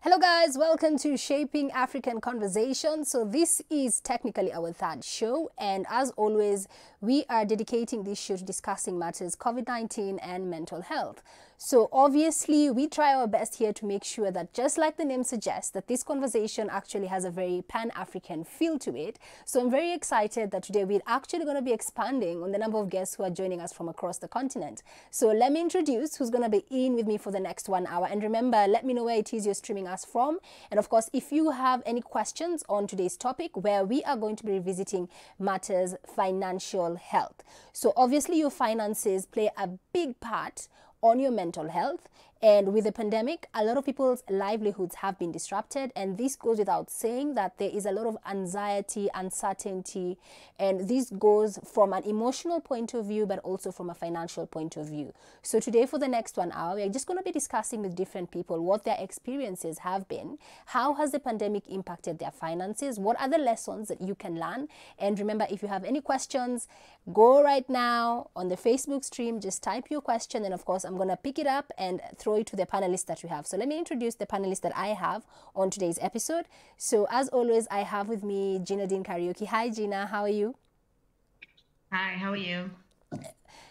Hello guys, welcome to Shaping African Conversation. So this is technically our third show, and as always, we are dedicating this show to discussing matters COVID-19 and mental health. So obviously, we try our best here to make sure that, just like the name suggests, that this conversation actually has a very pan-African feel to it. So I'm very excited that today we're actually going to be expanding on the number of guests who are joining us from across the continent. So let me introduce who's going to be in with me for the next 1 hour. And remember, let me know where it is you're streaming us from. And of course, if you have any questions on today's topic, where we are going to be revisiting matters financial health. So obviously, your finances play a big part on your mental health. And with the pandemic, a lot of people's livelihoods have been disrupted. And this goes without saying that there is a lot of anxiety, uncertainty, and this goes from an emotional point of view, but also from a financial point of view. So today, for the next 1 hour, we're just going to be discussing with different people what their experiences have been. How has the pandemic impacted their finances? What are the lessons that you can learn? And remember, if you have any questions, go right now on the Facebook stream, just type your question. And of course, I'm going to pick it up and throw it to the panelists that we have. So let me introduce the panelists that I have on today's episode. So as always, I have with me Gina Dean Karaoke. Hi, Gina. How are you? Hi, how are you?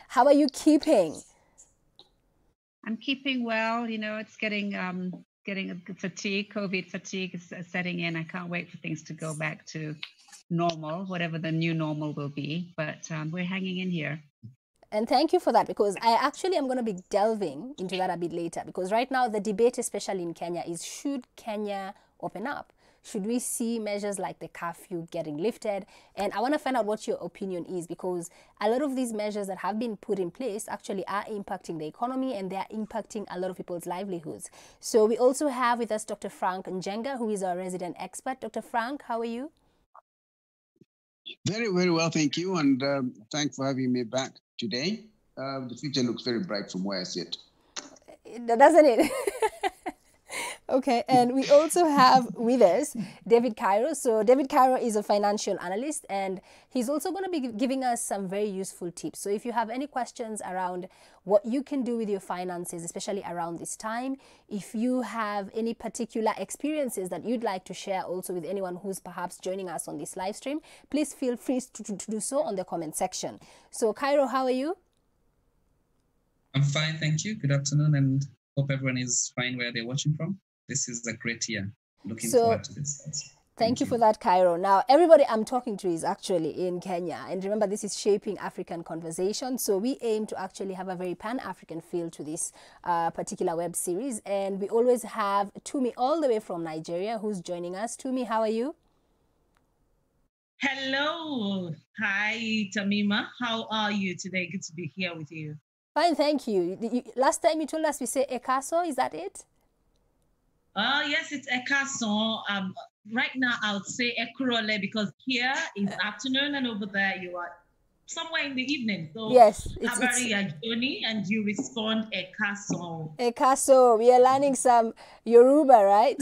How are you keeping? I'm keeping well. You know, it's getting fatigue, COVID fatigue is setting in. I can't wait for things to go back to normal, whatever the new normal will be. But we're hanging in here. And thank you for that, because I actually am going to be delving into that a bit later, because right now the debate, especially in Kenya, is should Kenya open up? Should we see measures like the curfew getting lifted? And I want to find out what your opinion is, because a lot of these measures that have been put in place actually are impacting the economy, and they are impacting a lot of people's livelihoods. So we also have with us Dr. Frank Njenga, who is our resident expert. Dr. Frank, how are you? Very, very well, thank you. And thanks for having me back today. The future looks very bright from where I sit. Doesn't it? Okay, and we also have with us David Cairo. So David Cairo is a financial analyst, and he's also going to be giving us some very useful tips. So if you have any questions around what you can do with your finances, especially around this time, if you have any particular experiences that you'd like to share also with anyone who's perhaps joining us on this live stream, please feel free to do so on the comment section. So Cairo, how are you? I'm fine, thank you. Good afternoon, and hope everyone is fine where they're watching from. This is a great year. Looking forward to this. Thank you for that, Cairo. Now, everybody I'm talking to is actually in Kenya. And remember, this is Shaping African Conversation. So we aim to actually have a very pan-African feel to this particular web series. And we always have Tumi all the way from Nigeria who's joining us. Tumi, how are you? Hello. Hi, Tamima. How are you today? Good to be here with you. Fine, thank you. Last time you told us we say Ekaso, is that it? Yes, it's Ekason. Right now, I would say Ekurole, because here is afternoon and over there you are somewhere in the evening. So yes, it's journey and you respond Ekason. Ekaso, we are learning some Yoruba, right?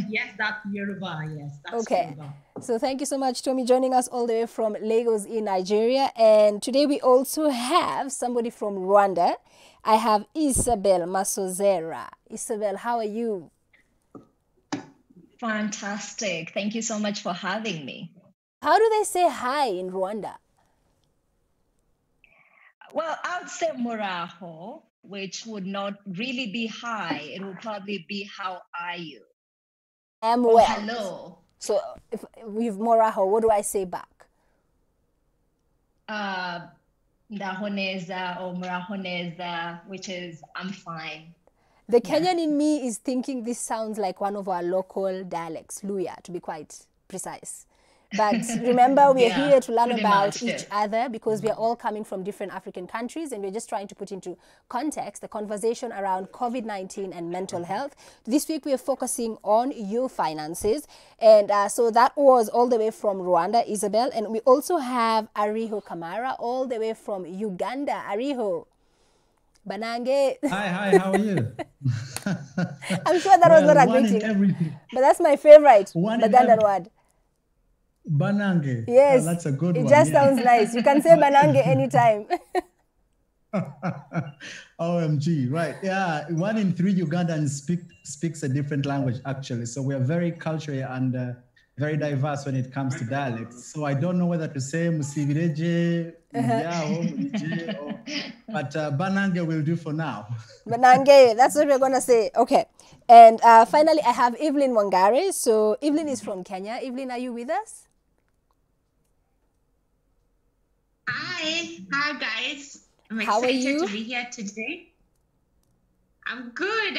Yes, that's Yoruba. Yes, that's okay. Yoruba. So thank you so much, Tommy, joining us all the way from Lagos in Nigeria. And today we also have somebody from Rwanda. I have Isabel Masozera. Isabel, how are you? Fantastic. Thank you so much for having me. How do they say hi in Rwanda? Well, I would say Muraho, which would not really be hi. It would probably be how are you? I'm well. Hello. So if with Moraho, what do I say back? Ndahoneza or Murahoneza, which is I'm fine. The Kenyan in me is thinking this sounds like one of our local dialects, Luya, to be quite precise. But remember, we're here to learn about each other, because we are all coming from different African countries, and we're just trying to put into context the conversation around COVID-19 and mental health. This week, we are focusing on your finances. And so that was all the way from Rwanda, Isabel. And we also have Ariho Kamara, all the way from Uganda. Ariho. Banange. Hi, how are you? I'm sure that was not a greeting. But that's my favorite Ugandan word. Banange. Yes. That's a good one. It just sounds nice. You can say Banange anytime. OMG, right. Yeah, 1 in 3 Ugandans speaks a different language, actually. So we are very culturally and very diverse when it comes to dialects. So I don't know whether to say Musivireje, but Banange will do for now. Banange, that's what we're going to say. Okay. And finally, I have Evelyn Wangari. So Evelyn is from Kenya. Evelyn, are you with us? Hi guys. I'm How are you? excited to be here today. I'm good.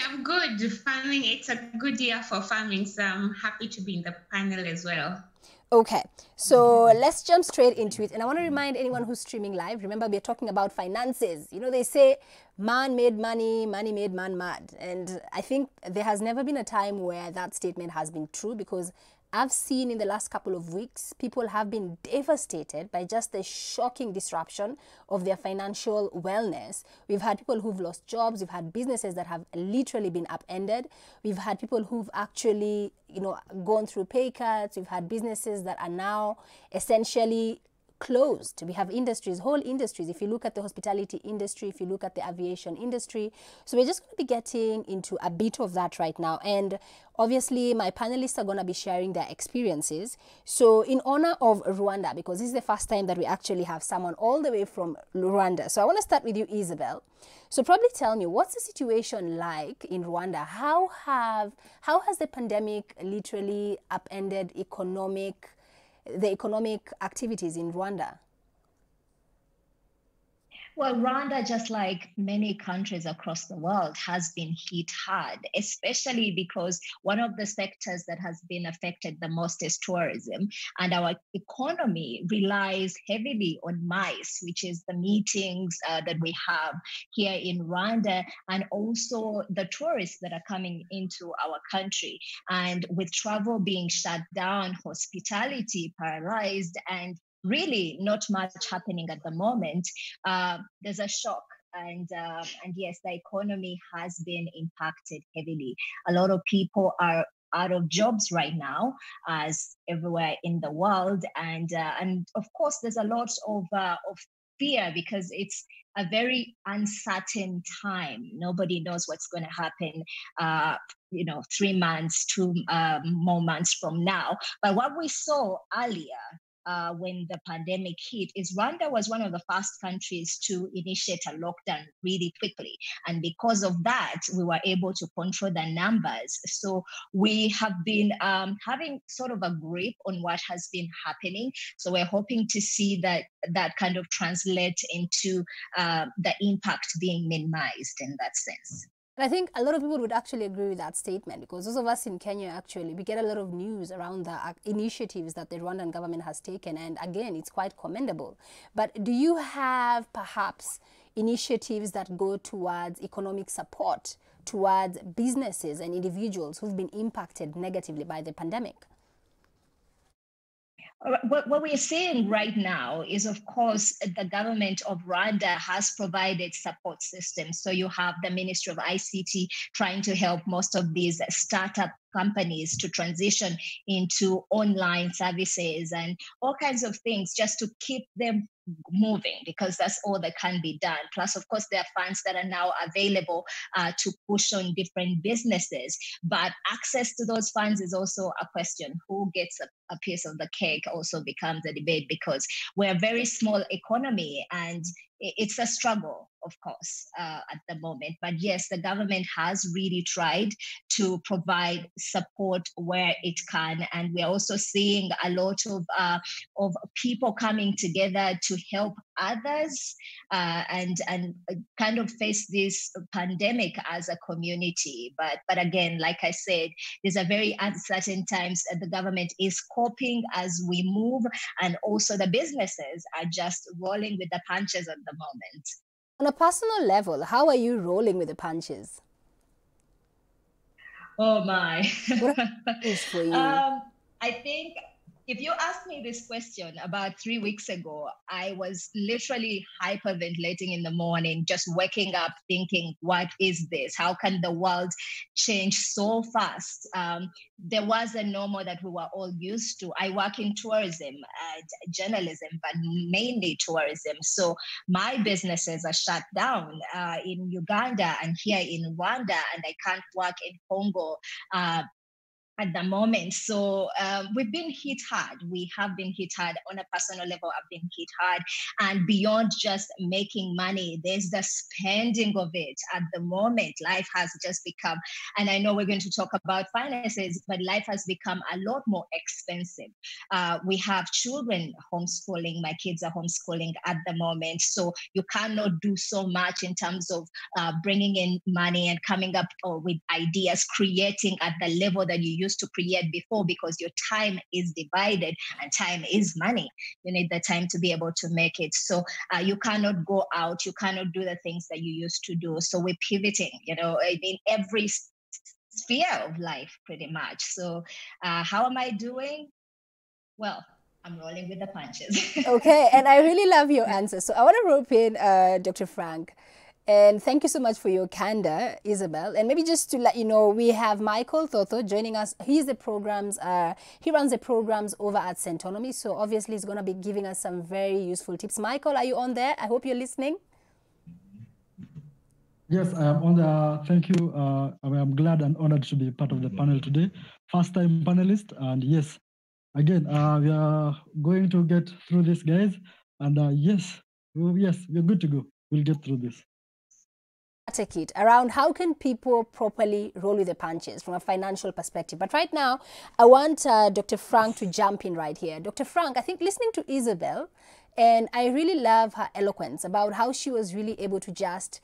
Farming, it's a good year for farming, so I'm happy to be in the panel as well. Okay, so let's jump straight into it. And I want to remind anyone who's streaming live, remember we're talking about finances. You know, they say man made money, money made man mad. And I think there has never been a time where that statement has been true, because I've seen in the last couple of weeks, people have been devastated by just the shocking disruption of their financial wellness. We've had people who've lost jobs. We've had businesses that have literally been upended. We've had people who've actually, gone through pay cuts. We've had businesses that are now essentially closed. We have industries, whole industries. If you look at the hospitality industry, if you look at the aviation industry. So we're just going to be getting into a bit of that right now. And obviously, my panelists are going to be sharing their experiences. So in honor of Rwanda, because this is the first time that we actually have someone all the way from Rwanda. So I want to start with you, Isabel. So probably tell me, what's the situation like in Rwanda? How has the pandemic literally upended the economic activities in Rwanda? Well, Rwanda, just like many countries across the world, has been hit hard, especially because one of the sectors that has been affected the most is tourism. And our economy relies heavily on MICE, which is the meetings that we have here in Rwanda, and also the tourists that are coming into our country. And with travel being shut down, hospitality paralyzed, and really not much happening at the moment, there's a shock. And yes, the economy has been impacted heavily. A lot of people are out of jobs right now, as everywhere in the world. And of course, there's a lot of fear, because it's a very uncertain time. Nobody knows what's going to happen 3 months, 2 more months from now. But what we saw earlier, when the pandemic hit, is Rwanda was one of the first countries to initiate a lockdown really quickly. And because of that, we were able to control the numbers. So we have been having sort of a grip on what has been happening. So we're hoping to see that kind of translate into the impact being minimized in that sense. And I think a lot of people would actually agree with that statement, because those of us in Kenya, actually, we get a lot of news around the initiatives that the Rwandan government has taken. And again, it's quite commendable. But do you have perhaps initiatives that go towards economic support, towards businesses and individuals who've been impacted negatively by the pandemic? What we're seeing right now is, of course, the government of Rwanda has provided support systems. So you have the Ministry of ICT trying to help most of these startup companies to transition into online services and all kinds of things, just to keep them moving, because that's all that can be done. Plus, of course, there are funds that are now available to push on different businesses. But access to those funds is also a question. Who gets a piece of the cake also becomes a debate, because we're a very small economy and it's a struggle, of course, at the moment. But yes, the government has really tried to provide support where it can. And we're also seeing a lot of people coming together to help others and kind of face this pandemic as a community. But again, like I said, these are very uncertain times. The government is coping as we move, and also the businesses are just rolling with the punches at the moment. On a personal level, how are you rolling with the punches? Oh my. What is for you? I think if you asked me this question about 3 weeks ago, I was literally hyperventilating in the morning, just waking up thinking, what is this? How can the world change so fast? There was a normal that we were all used to. I work in tourism, journalism, but mainly tourism. So my businesses are shut down in Uganda and here in Rwanda, and I can't work in Congo at the moment. So we've been hit hard. We have been hit hard on a personal level. I've been hit hard. And beyond just making money, there's the spending of it. At the moment, life has just become, and I know we're going to talk about finances, but life has become a lot more expensive. We have children homeschooling. My kids are homeschooling at the moment. So you cannot do so much in terms of bringing in money and coming up with ideas, creating at the level that you used to create before, because your time is divided and time is money. You need the time to be able to make it. So you cannot go out, you cannot do the things that you used to do. So we're pivoting, in every sphere of life pretty much. So how am I doing? Well, I'm rolling with the punches. Okay, and I really love your answer. So I want to rope in Dr. Frank. And thank you so much for your candor, Isabel. And maybe just to let you know, we have Michael Thotho joining us. He runs the programs over at Centonomy. So obviously he's going to be giving us some very useful tips. Michael, are you on there? I hope you're listening. Yes, I am on there. Thank you. I'm glad and honored to be part of the panel today. First time panelist. And yes, again, we are going to get through this, guys. And yes, we're good to go. We'll get through this. Take it around how can people properly roll with the punches from a financial perspective. But right now, I want Dr. Frank to jump in right here. Dr. Frank, I think listening to Isabel, and I really love her eloquence about how she was really able to just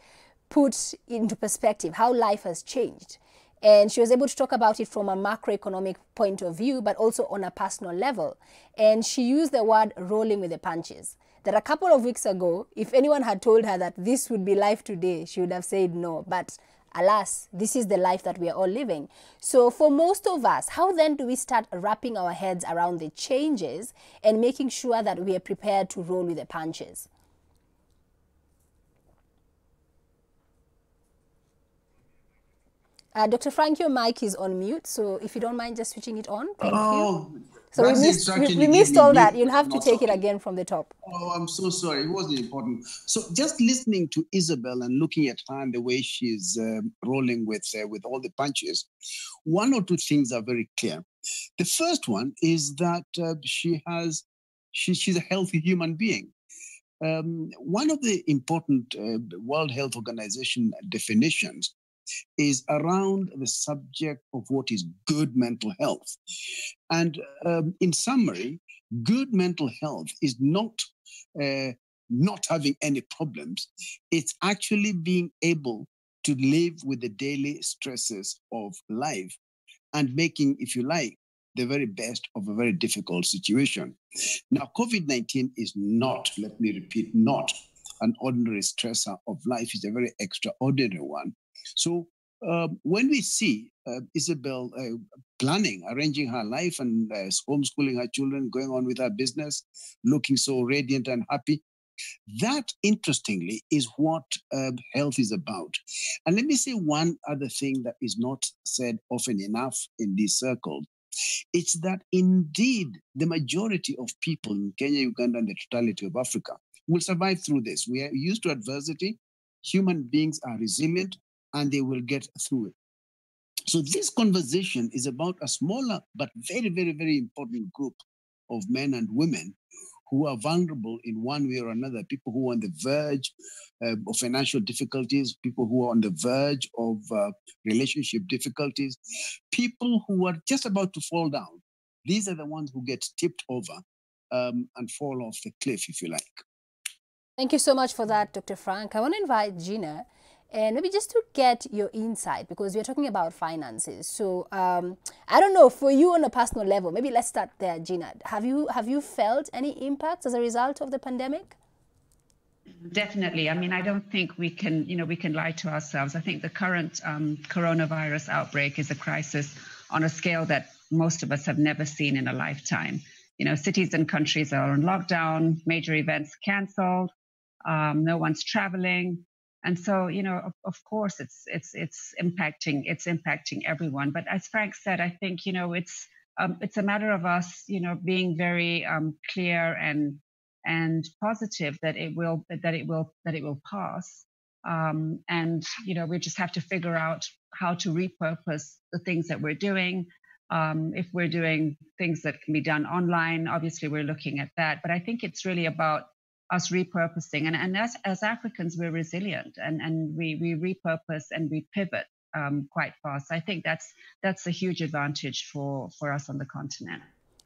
put into perspective how life has changed. And she was able to talk about it from a macroeconomic point of view, but also on a personal level. And she used the word rolling with the punches. That a couple of weeks ago, if anyone had told her that this would be life today, she would have said no. But alas, this is the life that we are all living. So for most of us, how then do we start wrapping our heads around the changes and making sure that we are prepared to roll with the punches? Dr. Frank, your mic is on mute, so if you don't mind just switching it on, thank you. So we missed all that. You'll have to take it again from the top. Oh, I'm so sorry. It wasn't important. So just listening to Isabel and looking at her and the way she's rolling with all the punches, one or two things are very clear. The first one is that she's a healthy human being. One of the important World Health Organization definitions is around the subject of what is good mental health. And in summary, good mental health is not having any problems. It's actually being able to live with the daily stresses of life and making, if you like, the very best of a very difficult situation. Now, COVID-19 is not, let me repeat, not an ordinary stressor of life. It's a very extraordinary one. So when we see Isabel arranging her life and homeschooling her children, going on with her business, looking so radiant and happy, that, interestingly, is what health is about. And let me say one other thing that is not said often enough in these circles. It's that indeed the majority of people in Kenya, Uganda, and the totality of Africa will survive through this. We are used to adversity. Human beings are resilient, and they will get through it. So this conversation is about a smaller but very, very, very important group of men and women who are vulnerable in one way or another, people who are on the verge of financial difficulties, people who are on the verge of relationship difficulties, people who are just about to fall down. These are the ones who get tipped over and fall off the cliff, if you like. Thank you so much for that, Dr. Frank. I want to invite Gina, and maybe just to get your insight, because we're talking about finances. So I don't know, for you on a personal level, maybe let's start there, Gina. Have you felt any impacts as a result of the pandemic? Definitely. I mean, I don't think we can lie to ourselves. I think the current coronavirus outbreak is a crisis on a scale that most of us have never seen in a lifetime. cities and countries are on lockdown, major events canceled, no one's traveling. And so, of course, it's impacting everyone. But as Frank said, I think, it's a matter of us, being very clear and positive that it will pass. And we just have to figure out how to repurpose the things that we're doing. If we're doing things that can be done online, obviously we're looking at that. But I think it's really about us repurposing. And as Africans, we're resilient and we repurpose and we pivot quite fast. I think that's a huge advantage for us on the continent.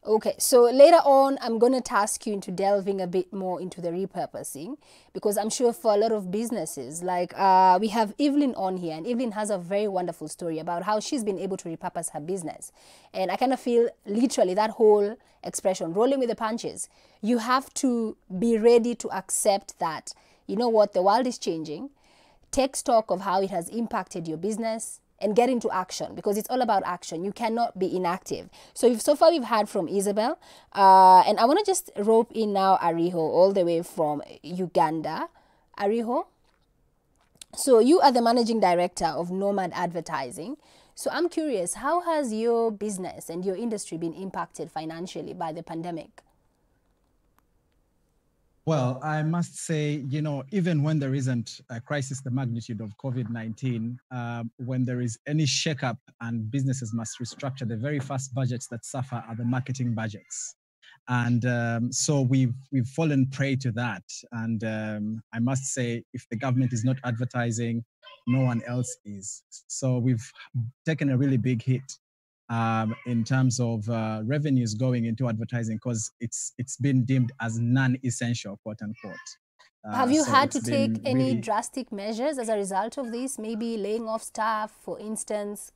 Okay, so later on, I'm going to task you into delving a bit more into the repurposing, because I'm sure for a lot of businesses, like we have Evelyn on here, and Evelyn has a very wonderful story about how she's been able to repurpose her business. And I kind of feel literally that whole expression, rolling with the punches. You have to be ready to accept that, you know what, the world is changing. Take stock of how it has impacted your business and get into action, because it's all about action. You cannot be inactive. So far we've heard from Isabel, and I want to just rope in now Ariho, all the way from Uganda. Ariho, so you are the managing director of Nomad Advertising. So I'm curious, how has your business and your industry been impacted financially by the pandemic? Well, I must say, even when there isn't a crisis the magnitude of COVID-19, when there is any shakeup and businesses must restructure, the very first budgets that suffer are the marketing budgets. And so we've fallen prey to that. And I must say, if the government is not advertising, no one else is. So we've taken a really big hit in terms of revenues going into advertising, because it's been deemed as non-essential, quote unquote. Have you had to take any drastic measures as a result of this? Maybe laying off staff, for instance?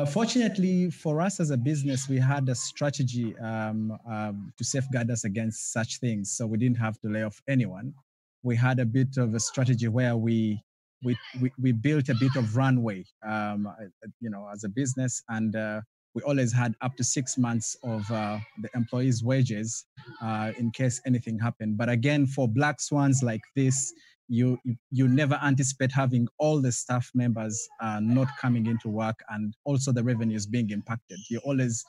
Fortunately for us as a business, we had a strategy to safeguard us against such things. So we didn't have to lay off anyone. We had a bit of a strategy where we built a bit of runway, as a business, and we always had up to 6 months of the employees' wages in case anything happened. But again, for black swans like this, you never anticipate having all the staff members not coming into work and also the revenues being impacted. You're always,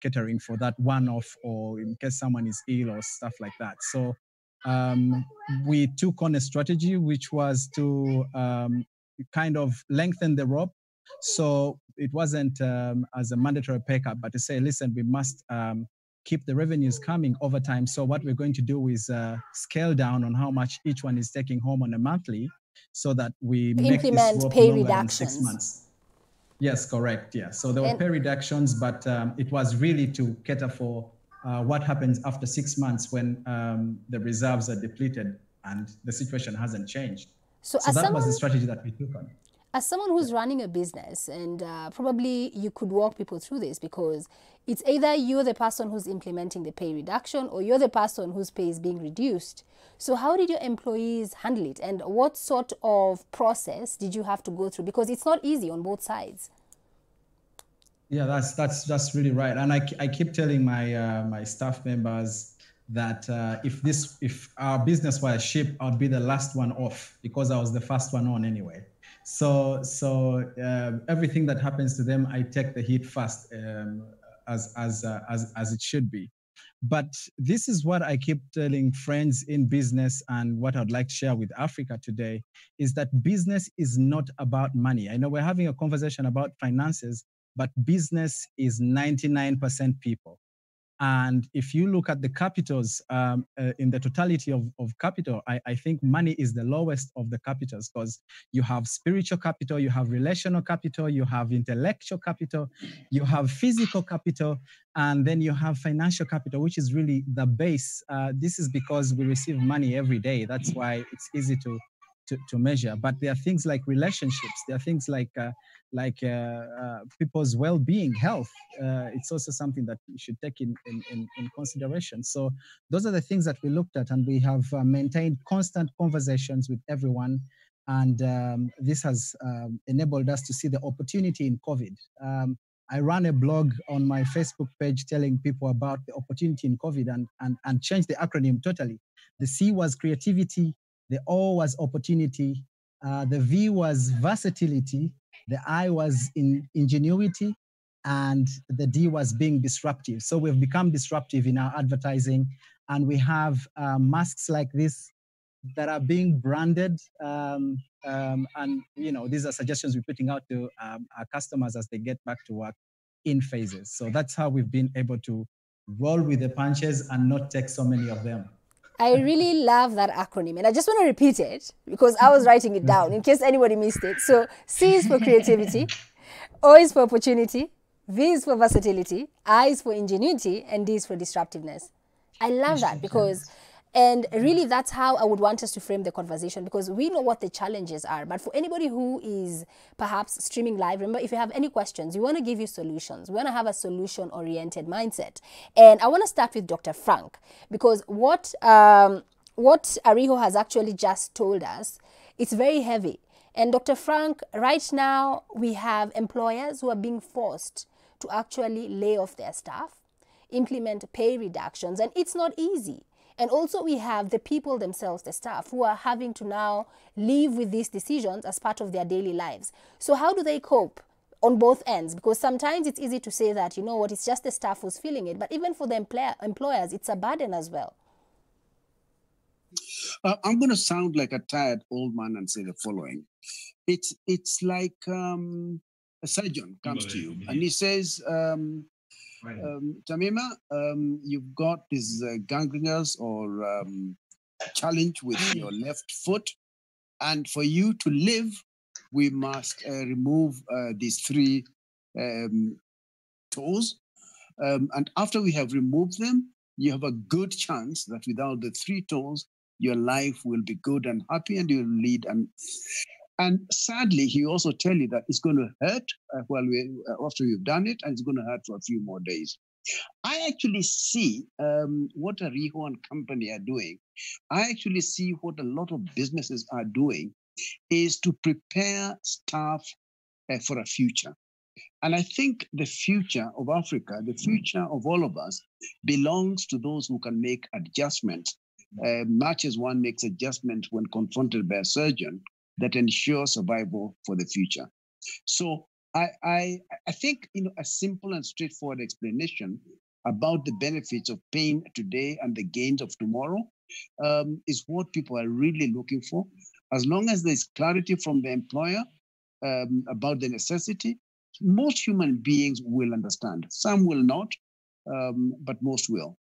catering for that one-off, or in case someone is ill or stuff like that. So we took on a strategy which was to kind of lengthen the rope. So it wasn't as a mandatory pay cut, but to say, listen, we must keep the revenues coming over time. So what we're going to do is scale down on how much each one is taking home on a monthly, so that we make this rope pay longer reductions. than 6 months. Yes, correct. Yeah. So there were pay reductions, but it was really to cater for what happens after 6 months when the reserves are depleted and the situation hasn't changed. So that was the strategy that we took on. As someone who's running a business, and probably you could walk people through this, because it's either you're the person who's implementing the pay reduction or you're the person whose pay is being reduced. So how did your employees handle it, and what sort of process did you have to go through? Because it's not easy on both sides. Yeah, that's really right. And I keep telling my staff members that if our business were a ship, I'd be the last one off, because I was the first one on anyway. So everything that happens to them, I take the heat first, as it should be. But this is what I keep telling friends in business, and what I'd like to share with Africa today is that business is not about money. I know we're having a conversation about finances, but business is 99% people. And if you look at the capitals, in the totality of capital, I think money is the lowest of the capitals, because you have spiritual capital, you have relational capital, you have intellectual capital, you have physical capital, and then you have financial capital, which is really the base. This is because we receive money every day. That's why it's easy to measure. But there are things like relationships. There are things like people's well-being, health. It's also something that we should take in consideration. So those are the things that we looked at, and we have maintained constant conversations with everyone. And this has enabled us to see the opportunity in COVID. I ran a blog on my Facebook page telling people about the opportunity in COVID and changed the acronym totally. The C was creativity, the O was opportunity, the V was versatility, the I was ingenuity, and the D was being disruptive. So we've become disruptive in our advertising, and we have masks like this that are being branded, and these are suggestions we're putting out to our customers as they get back to work in phases. So that's how we've been able to roll with the punches and not take so many of them. I really love that acronym, and I just want to repeat it because I was writing it down in case anybody missed it. So C is for creativity, O is for opportunity, V is for versatility, I is for ingenuity, and D is for disruptiveness. I love that because, and really that's how I would want us to frame the conversation, because we know what the challenges are. But for anybody who is perhaps streaming live, remember, if you have any questions, we want to give you solutions. We want to have a solution-oriented mindset. And I want to start with Dr. Frank, because what Ariho has actually just told us, it's very heavy. And Dr. Frank, right now we have employers who are being forced to actually lay off their staff, implement pay reductions, and it's not easy. And also we have the people themselves, the staff, who are having to now live with these decisions as part of their daily lives. So how do they cope on both ends? Because sometimes it's easy to say that, you know what, it's just the staff who's feeling it, but even for the employers, it's a burden as well. I'm going to sound like a tired old man and say the following. It's like a surgeon comes to you and he says, Tamima, you've got this gangrenous or challenge with your left foot, and for you to live, we must remove these 3 toes. And after we have removed them, you have a good chance that without the 3 toes, your life will be good and happy, and you'll lead. And sadly, he also tell you that it's going to hurt after you've done it, and it's going to hurt for a few more days. I actually see what Ariho and company are doing. I actually see what a lot of businesses are doing is to prepare staff for a future. And I think the future of Africa, the future of all of us, belongs to those who can make adjustments, much as one makes adjustments when confronted by a surgeon, that ensure survival for the future. So I think, a simple and straightforward explanation about the benefits of pain today and the gains of tomorrow is what people are really looking for. As long as there's clarity from the employer about the necessity, most human beings will understand. Some will not, but most will.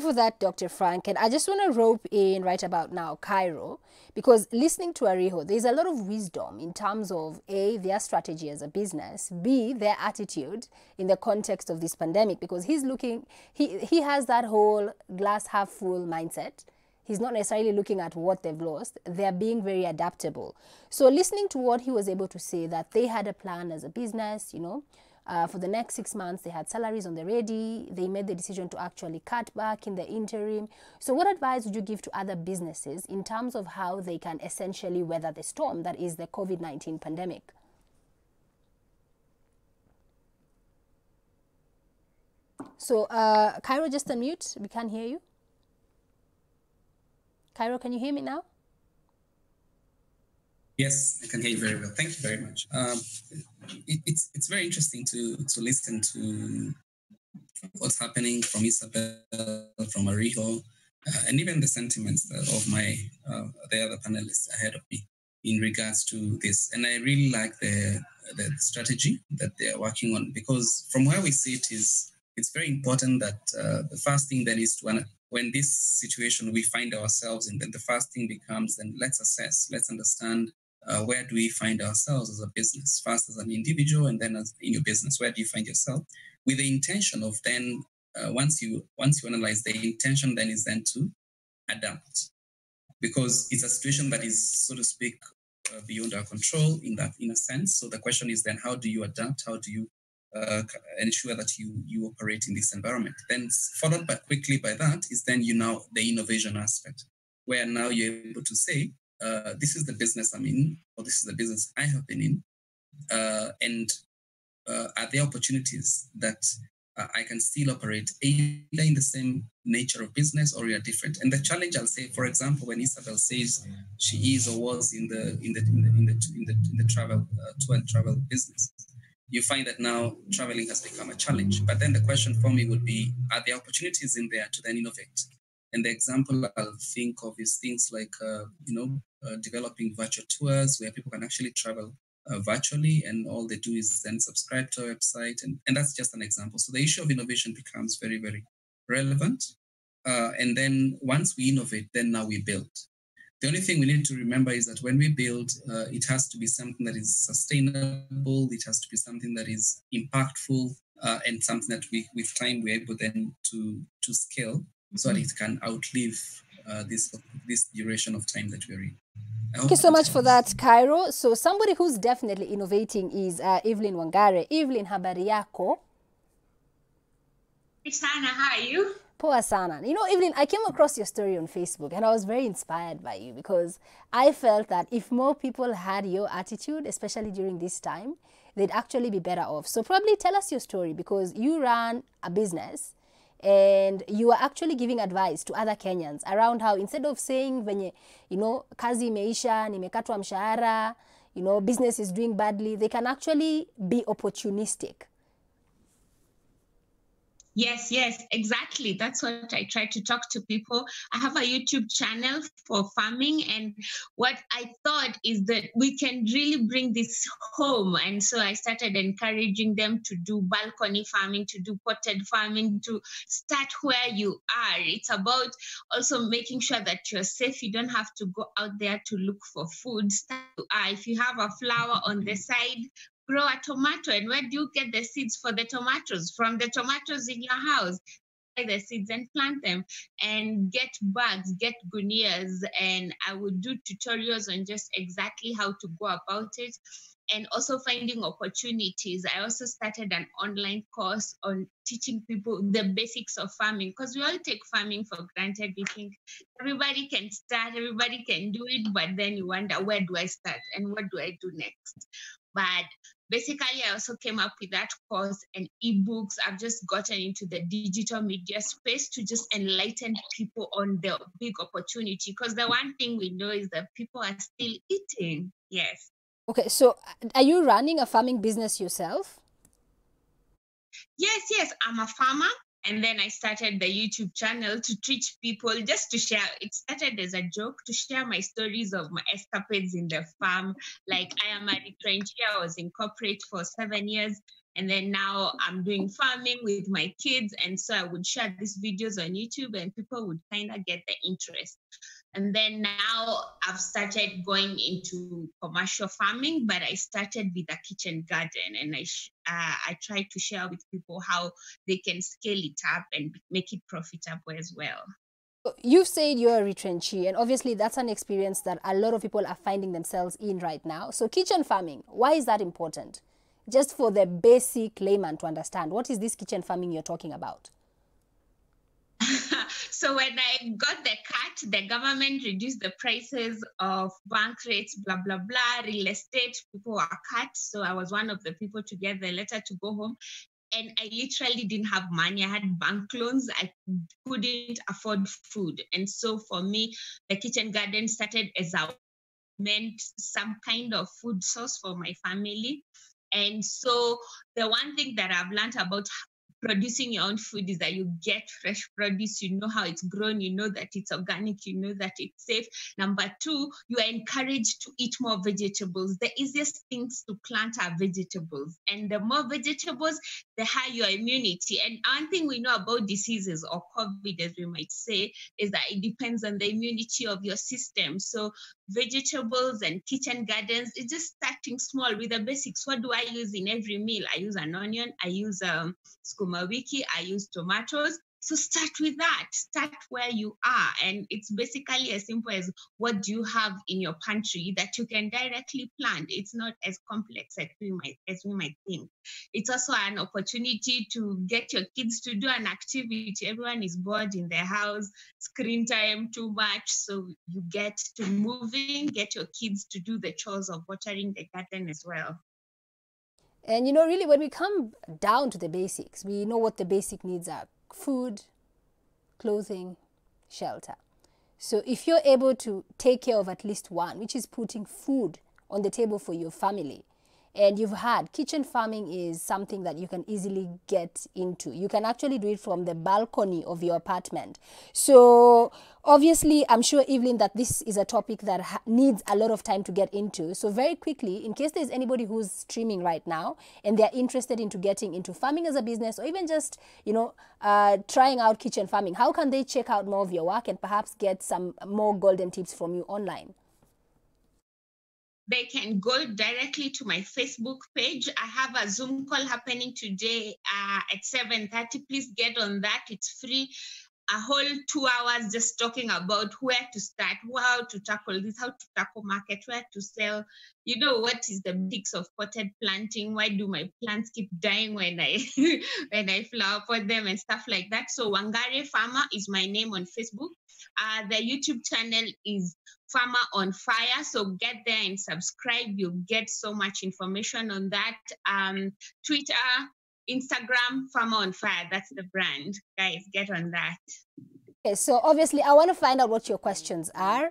For that, Dr. Frank, and I just want to rope in right about now Cairo, because listening to Ariho, there's a lot of wisdom in terms of A, their strategy as a business, B, their attitude in the context of this pandemic, because he's looking, he has that whole glass half full mindset. He's not necessarily looking at what they've lost. They're being very adaptable. So listening to what he was able to say, that they had a plan as a business, for the next 6 months, they had salaries on the ready. They made the decision to actually cut back in the interim. So what advice would you give to other businesses in terms of how they can essentially weather the storm that is the COVID-19 pandemic? So Cairo, just unmute. We can't hear you. Cairo, can you hear me now? Yes, I can hear you very well. Thank you very much. It's very interesting to listen to what's happening from Isabel, from Ariho, and even the sentiments of the other panelists ahead of me in regards to this. And I really like the strategy that they are working on, because from where we see it it's very important that the first thing then is to, when this situation we find ourselves in, then the first thing becomes, then let's assess, let's understand where do we find ourselves as a business, first as an individual, and then as in your business, where do you find yourself? With the intention of then, once you analyze, the intention then is then to adapt, because it's a situation that is, so to speak, beyond our control in a sense. So the question is then, how do you adapt? How do you ensure that you operate in this environment? Then followed by quickly by that is then the innovation aspect, where now you're able to say, this is the business I'm in, or this is the business I have been in, and are there opportunities that I can still operate either in the same nature of business or we are different? And the challenge, I'll say, for example, when Isabel says she is or was in the travel tour and travel business, you find that now traveling has become a challenge. But then the question for me would be, are there opportunities in there to then innovate? And the example I'll think of is things like, developing virtual tours where people can actually travel virtually, and all they do is then subscribe to our website. And that's just an example. So the issue of innovation becomes very, very relevant. And then once we innovate, then now we build. The only thing we need to remember is that when we build, it has to be something that is sustainable. It has to be something that is impactful, and something that with time we're able then to scale so that it can outlive this duration of time that we're in. Thank you so much for that, Cairo. So somebody who's definitely innovating is Evelyn Wangare. Evelyn, habari yako? Sana, how are you? Poa sana. You know, Evelyn, I came across your story on Facebook and I was very inspired by you because I felt that if more people had your attitude, especially during this time, they'd actually be better off. So probably tell us your story, because you ran a business and you are actually giving advice to other Kenyans around how, instead of saying venye, kazi imeisha, nimekatwa mshahara, business is doing badly, they can actually be opportunistic. Yes, exactly. That's what I try to talk to people. I have a YouTube channel for farming, and what I thought is that we can really bring this home. And so I started encouraging them to do balcony farming, to do potted farming, to start where you are. It's about also making sure that you're safe. You don't have to go out there to look for food. If you have a flower on the side, grow a tomato. And where do you get the seeds for the tomatoes? From the tomatoes in your house. Buy the seeds and plant them, and get bags, get gunias. And I would do tutorials on just exactly how to go about it, and also finding opportunities. I also started an online course on teaching people the basics of farming, because we all take farming for granted. We think everybody can start, everybody can do it, but then you wonder, where do I start and what do I do next? But basically, I also came up with that course and ebooks. I've just gotten into the digital media space to just enlighten people on the big opportunity, because the one thing we know is that people are still eating. Yes. Okay, so are you running a farming business yourself? Yes, I'm a farmer. And then I started the YouTube channel to teach people, just to share. It started as a joke, to share my stories of my escapades in the farm. Like, I am a retrenched. I was in corporate for 7 years. And then now I'm doing farming with my kids. And so I would share these videos on YouTube and people would kind of get the interest. And then now I've started going into commercial farming, but I started with a kitchen garden, and I try to share with people how they can scale it up and make it profitable as well. You've said you're a retrenchee, and obviously that's an experience that a lot of people are finding themselves in right now. So kitchen farming, why is that important? Just for the basic layman to understand, what is this kitchen farming you're talking about? So when I got the cut, the government reduced the prices of bank rates, blah, blah, blah, real estate, people were cut. So I was one of the people to get the letter to go home. And I literally didn't have money. I had bank loans. I couldn't afford food. And so for me, the kitchen garden started as meant some kind of food source for my family. And so the one thing that I've learned about producing your own food is that you get fresh produce, you know how it's grown, you know that it's organic, you know that it's safe. Number two, you are encouraged to eat more vegetables. The easiest things to plant are vegetables. And the more vegetables, the higher your immunity. And one thing we know about diseases, or COVID as we might say, is that it depends on the immunity of your system. So vegetables and kitchen gardens, it's just starting small with the basics. What do I use in every meal? I use an onion, I use skuma wiki, I use tomatoes. So start with that. Start where you are. And it's basically as simple as, what do you have in your pantry that you can directly plant? It's not as complex as we might think. It's also an opportunity to get your kids to do an activity. Everyone is bored in their house, screen time too much. So you get to moving, get your kids to do the chores of watering the garden as well. And you know, really, when we come down to the basics, we know what the basic needs are: food, clothing, shelter. So if you're able to take care of at least one, which is putting food on the table for your family, and you've had kitchen farming is something that you can easily get into. You can actually do it from the balcony of your apartment. So obviously, I'm sure, Evelyn, that this is a topic that needs a lot of time to get into. So very quickly, in case there's anybody who's streaming right now and they're interested into getting into farming as a business, or even just, you know, trying out kitchen farming, how can they check out more of your work and perhaps get some more golden tips from you online? They can go directly to my Facebook page. I have a Zoom call happening today at 7:30. Please get on that. It's free. A whole 2 hours just talking about where to start, how to tackle this, how to tackle market, where to sell, you know, what is the basics of potted planting, why do my plants keep dying when I when I flower pot them and stuff like that. So Wangare Farmer is my name on Facebook. The YouTube channel is Farmer on Fire. So get there and subscribe. You'll get so much information on that. Twitter, Instagram, Farmer on Fire. That's the brand. Guys, get on that. Okay, so obviously I want to find out what your questions are.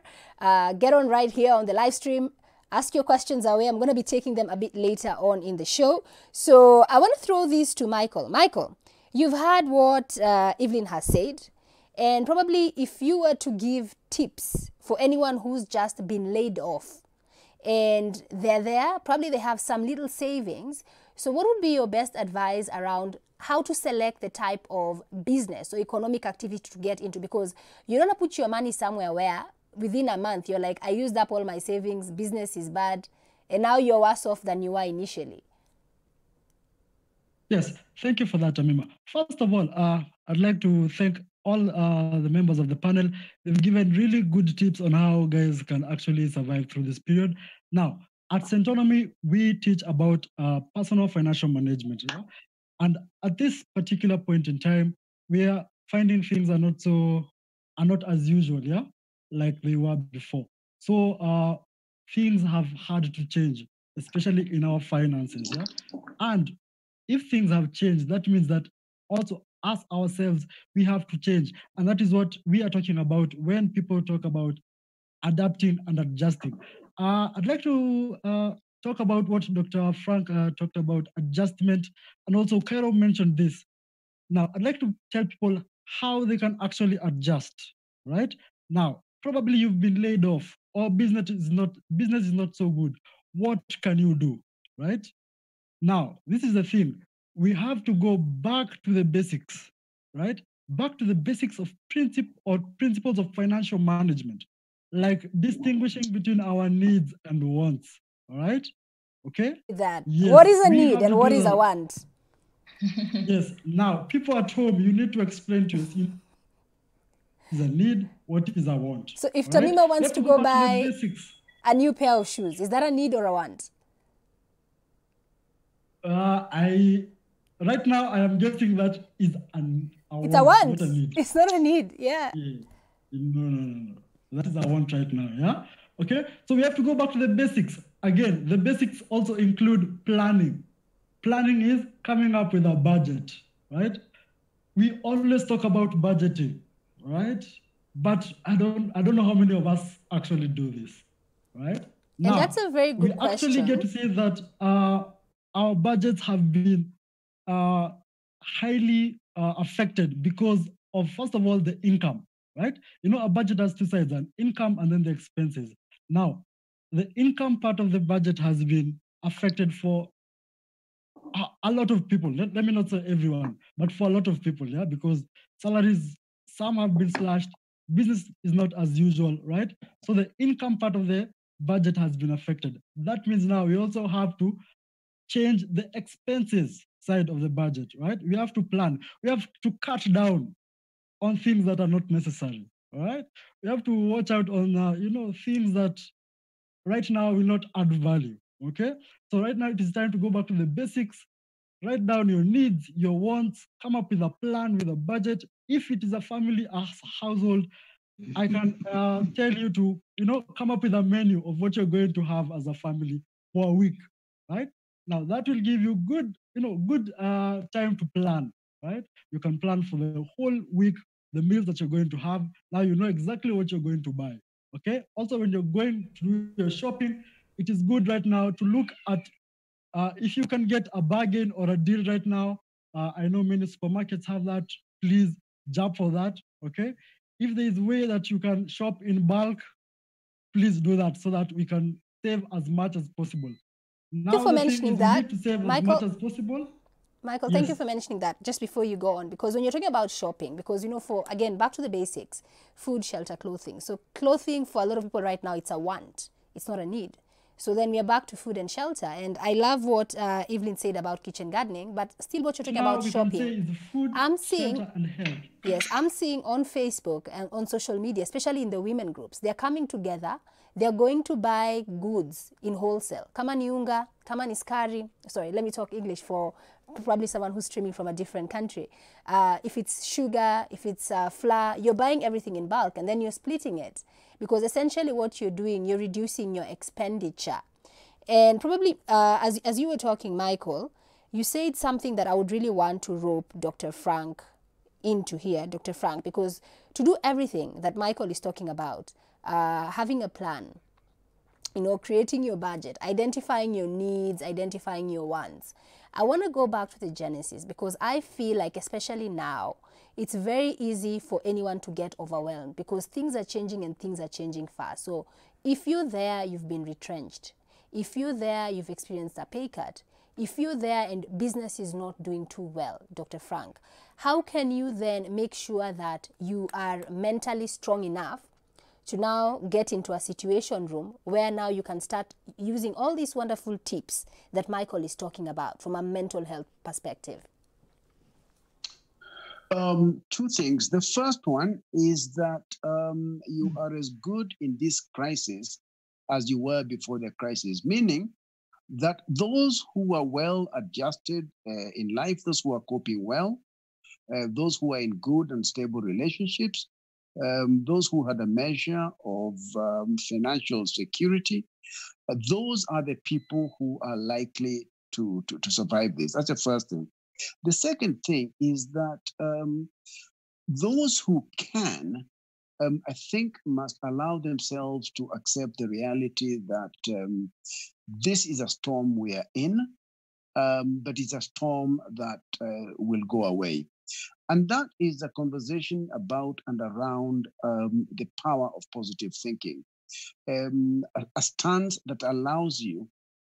Get on right here on the live stream. Ask your questions away. I'm going to be taking them a bit later on in the show. So I want to throw these to Michael. Michael, you've heard what Evelyn has said. And probably if you were to give tips for anyone who's just been laid off and they're there, probably they have some little savings. So what would be your best advice around how to select the type of business or economic activity to get into? Because you don't want to put your money somewhere where within a month you're like, I used up all my savings, business is bad, and now you're worse off than you were initially. Yes, thank you for that, Amima. First of all, I'd like to thank all the members of the panel. They've given really good tips on how guys can actually survive through this period. Now, at Centonomy, we teach about personal financial management. You know? And at this particular point in time, we are finding things are not as usual, yeah, like they were before. So things have had to change, especially in our finances, yeah. And if things have changed, that means that also us ourselves, we have to change. And that is what we are talking about when people talk about adapting and adjusting. I'd like to talk about what Dr. Frank talked about, adjustment, and also Cairo mentioned this. Now, I'd like to tell people how they can actually adjust, right? Now, probably you've been laid off or business is not so good. What can you do, right? Now, this is the thing. We have to go back to the basics, right? Back to the basics of principles of financial management, like distinguishing between our needs and wants, all right? Okay? That. Yes, what is a we need have and to what do is that. a want? Yes, now people at home, you need to explain to us what is a need, what is a want. So if all right? Tamima We wants have to go go back to the buy basics. a new pair of shoes, is that a need or a want? Right now I am guessing that is a It's want, a want. not a need. It's not a need. Yeah. No. That is a want right now, yeah? Okay, so we have to go back to the basics. Again, the basics also include planning. Planning is coming up with a budget, right? We always talk about budgeting, right? But I don't know how many of us actually do this, right? Now, and that's a very good we question. actually get to see that our budgets have been highly affected because of, first of all, the income, right? You know, a budget has two sides, an income and then the expenses. Now, the income part of the budget has been affected for a lot of people. Let me not say everyone, but for a lot of people, yeah, because salaries, some have been slashed, business is not as usual, right? So the income part of the budget has been affected. That means now we also have to change the expenses side of the budget, right? We have to plan. We have to cut down on things that are not necessary, all right? We have to watch out on, things that right now will not add value, okay? So right now it is time to go back to the basics, write down your needs, your wants, come up with a plan, with a budget. If it is a family, a household, I can tell you to, come up with a menu of what you're going to have as a family for a week, right? Now that will give you good, good time to plan, right? You can plan for the whole week, the meals that you're going to have. Now you know exactly what you're going to buy, okay? Also, when you're going to do your shopping, it is good right now to look at if you can get a bargain or a deal right now. I know many supermarkets have that. Please jump for that, okay? If there is a way that you can shop in bulk, please do that so that we can save as much as possible. Thank you Now for the thing mentioning is we that, need to save as Michael. much as possible. Michael, Yes. thank you for mentioning that. Just before you go on, because when you're talking about shopping, because for again back to the basics, food, shelter, clothing. So clothing for a lot of people right now, it's a want, it's not a need. So then we are back to food and shelter. And I love what Evelyn said about kitchen gardening, but still what you're talking Now about we shopping. can say is food, I'm seeing, shelter, and health. yes, I'm seeing on Facebook and on social media, especially in the women groups, they're coming together. They're going to buy goods in wholesale. Kama ni unga, kama ni skari. Sorry, let me talk English for probably someone who's streaming from a different country. If it's sugar, if it's flour, you're buying everything in bulk and then you're splitting it. Because essentially what you're doing, you're reducing your expenditure. And probably, as you were talking, Michael, you said something that I would really want to rope Dr. Frank into here, Dr. Frank, because to do everything that Michael is talking about, having a plan, creating your budget, identifying your needs, identifying your wants. I want to go back to the genesis because I feel like, especially now, it's very easy for anyone to get overwhelmed because things are changing and things are changing fast. So if you're there, you've been retrenched. If you're there, you've experienced a pay cut. If you're there and business is not doing too well, Dr. Frank, how can you then make sure that you are mentally strong enough to now get into a situation room where now you can start using all these wonderful tips that Michael is talking about from a mental health perspective? Two things. The first one is that you are as good in this crisis as you were before the crisis, meaning that those who are well adjusted in life, those who are coping well, those who are in good and stable relationships, those who had a measure of financial security, those are the people who are likely to survive this. That's the first thing. The second thing is that those who can, I think, must allow themselves to accept the reality that this is a storm we are in, but it's a storm that will go away. And that is a conversation about and around the power of positive thinking, a stance that allows you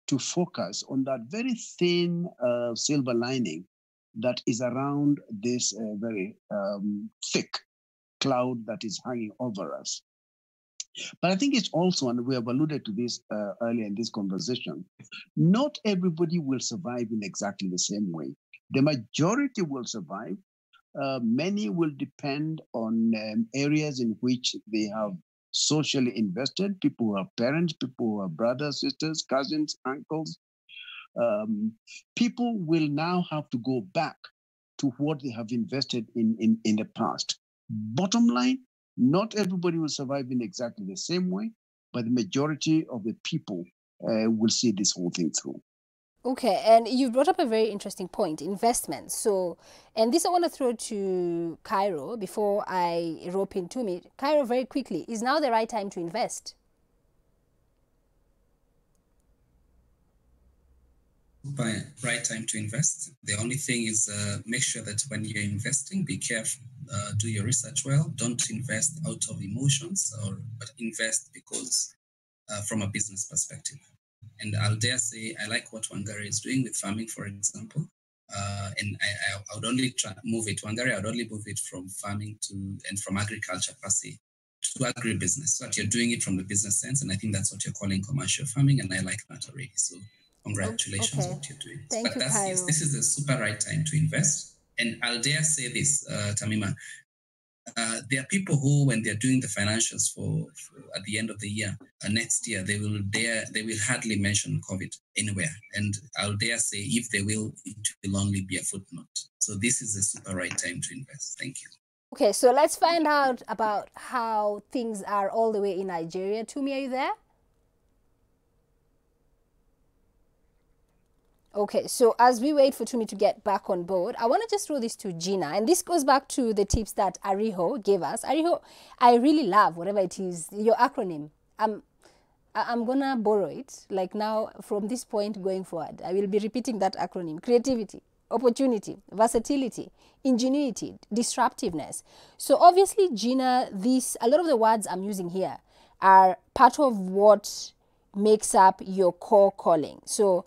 to focus on that very thin silver lining that is around this very thick cloud that is hanging over us. But I think it's also, and we have alluded to this earlier in this conversation, not everybody will survive in exactly the same way. The majority will survive. Many will depend on areas in which they have socially invested, people who are parents, people who are brothers, sisters, cousins, uncles. People will now have to go back to what they have invested in the past. Bottom line, not everybody will survive in exactly the same way, but the majority of the people will see this whole thing through. Okay, and you brought up a very interesting point, investment. So, and this I want to throw to Cairo before I rope into me. Cairo, very quickly, is now the right time to invest? Right time to invest. The only thing is make sure that when you're investing, be careful. Do your research well. Don't invest out of emotions, but invest because from a business perspective. And I'll dare say, I like what Wangari is doing with farming, for example. And I would only move it. Wangari, I would only move it from farming and from agriculture per se to agribusiness. So that you're doing it from the business sense. And I think that's what you're calling commercial farming. And I like that already. So congratulations on what you're doing. Thank you, Cairo. Yes, this is the super right time to invest. And I'll dare say this, Tamima, there are people who, when they're doing the financials for at the end of the year, next year, they will hardly mention COVID anywhere. And I'll dare say, if they will, it will only be a footnote. So this is the super right time to invest. Thank you. Okay, so let's find out about how things are all the way in Nigeria. Tumi, are you there? Okay, so as we wait for Tumi to get back on board, I want to just throw this to Gina. And this goes back to the tips that Ariho gave us. Ariho, I really love whatever it is, your acronym. I'm going to borrow it. Like now, from this point going forward, I will be repeating that acronym. Creativity, opportunity, versatility, ingenuity, disruptiveness. So obviously, Gina, a lot of the words I'm using here are part of what makes up your core calling. So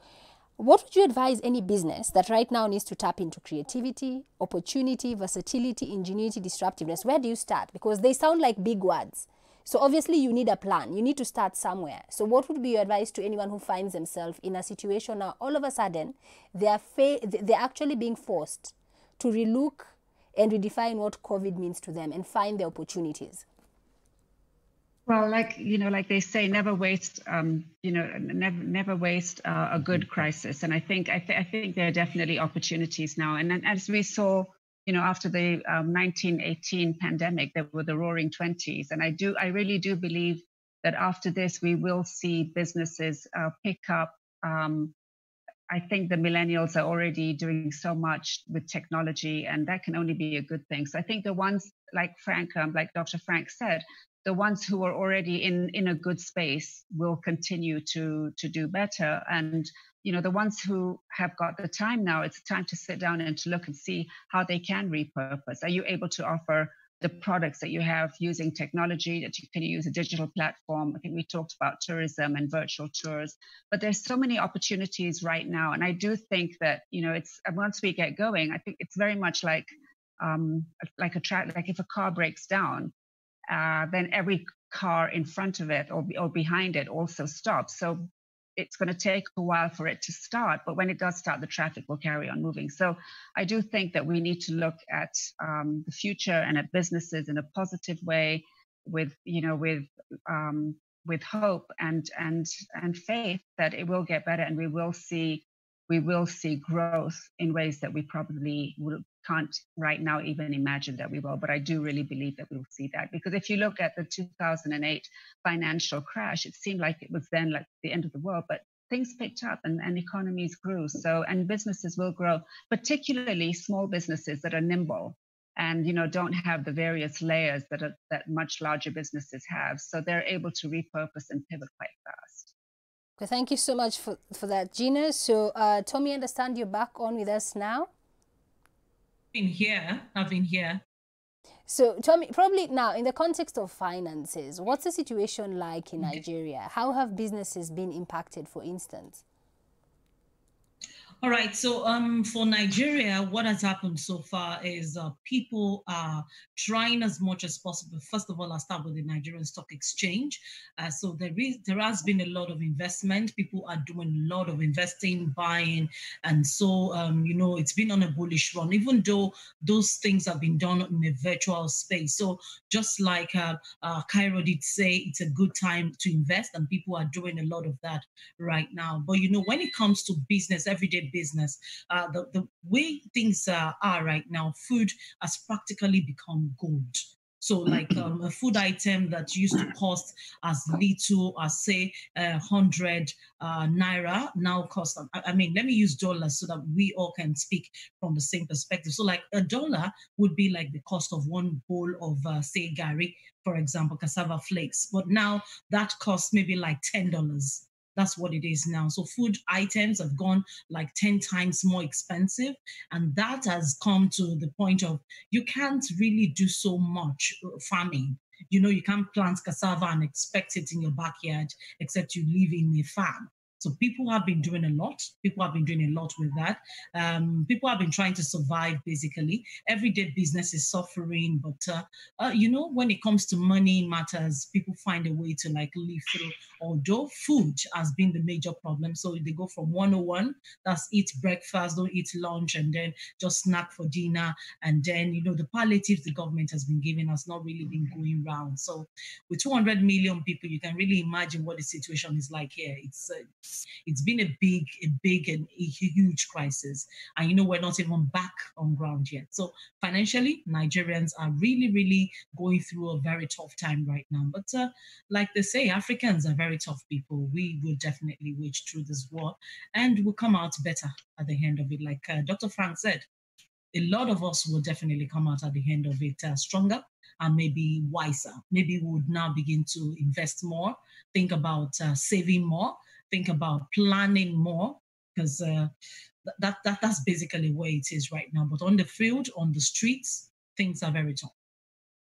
what would you advise any business that right now needs to tap into creativity, opportunity, versatility, ingenuity, disruptiveness? Where do you start? Because they sound like big words. So obviously you need a plan. You need to start somewhere. So what would be your advice to anyone who finds themselves in a situation now all of a sudden they're actually being forced to relook and redefine what COVID means to them and find the opportunities? Well, like they say, never waste, never waste a good crisis. And I think there are definitely opportunities now. And then as we saw, after the 1918 pandemic, there were the Roaring '20s, and I really do believe that after this we will see businesses pick up. I think the millennials are already doing so much with technology, and that can only be a good thing. So I think the ones like like Dr. Frank said, the ones who are already in a good space will continue to do better. And the ones who have got the time now, it's time to sit down and to look and see how they can repurpose. Are you able to offer the products that you have using technology, that you can use a digital platform? I think we talked about tourism and virtual tours, but there's so many opportunities right now. And I do think that, it's once we get going, I think it's very much like a track, like if a car breaks down, then every car in front of it or behind it also stops. So it's going to take a while for it to start, but when it does start, the traffic will carry on moving. So I do think that we need to look at the future and at businesses in a positive way, with hope and faith that it will get better, and we will see growth in ways that we probably can't right now even imagine that we will. But I do really believe that we will see that, because if you look at the 2008 financial crash, it seemed like it was then like the end of the world, but things picked up and economies grew. So, and businesses will grow, particularly small businesses that are nimble and don't have the various layers that much larger businesses have. So they're able to repurpose and pivot quite fast. Okay, thank you so much for that, Gina. So Tommy, I understand you're back on with us now. I've been here. So Tommy, probably now in the context of finances, what's the situation like in Nigeria? How have businesses been impacted, for instance? All right, so for Nigeria, what has happened so far is people are trying as much as possible. First of all, I'll start with the Nigerian Stock Exchange. So there has been a lot of investment. People are doing a lot of investing, buying, and so it's been on a bullish run, even though those things have been done in a virtual space. So just like Cairo did say, it's a good time to invest, and people are doing a lot of that right now. But when it comes to business, everyday business, the way things are right now, food has practically become gold. So like a food item that used to cost as little as say 100 naira now cost, I mean, let me use dollars so that we all can speak from the same perspective. So like $1 would be like the cost of one bowl of say gari, for example, cassava flakes. But now that costs maybe like $10. That's what it is now. So food items have gone like 10 times more expensive. And that has come to the point of you can't really do so much farming. You can't plant cassava and expect it in your backyard, except you live in a farm. So people have been doing a lot. People have been doing a lot with that. People have been trying to survive, basically. Everyday business is suffering, but when it comes to money matters, people find a way to like live through. Although food has been the major problem. So they go from 101, that's eat breakfast, don't eat lunch, and then just snack for dinner. And then, the palliatives the government has been giving has not really been going round. So with 200 million people, you can really imagine what the situation is like here. It's It's been a big and a huge crisis. And, we're not even back on ground yet. So financially, Nigerians are really, really going through a very tough time right now. But like they say, Africans are very tough people. We will definitely wage through this war and we'll come out better at the end of it. Like Dr. Frank said, a lot of us will definitely come out at the end of it stronger and maybe wiser. Maybe we would now begin to invest more, think about saving more, think about planning more, because that's basically where it is right now. But on the field, on the streets, things are very tough.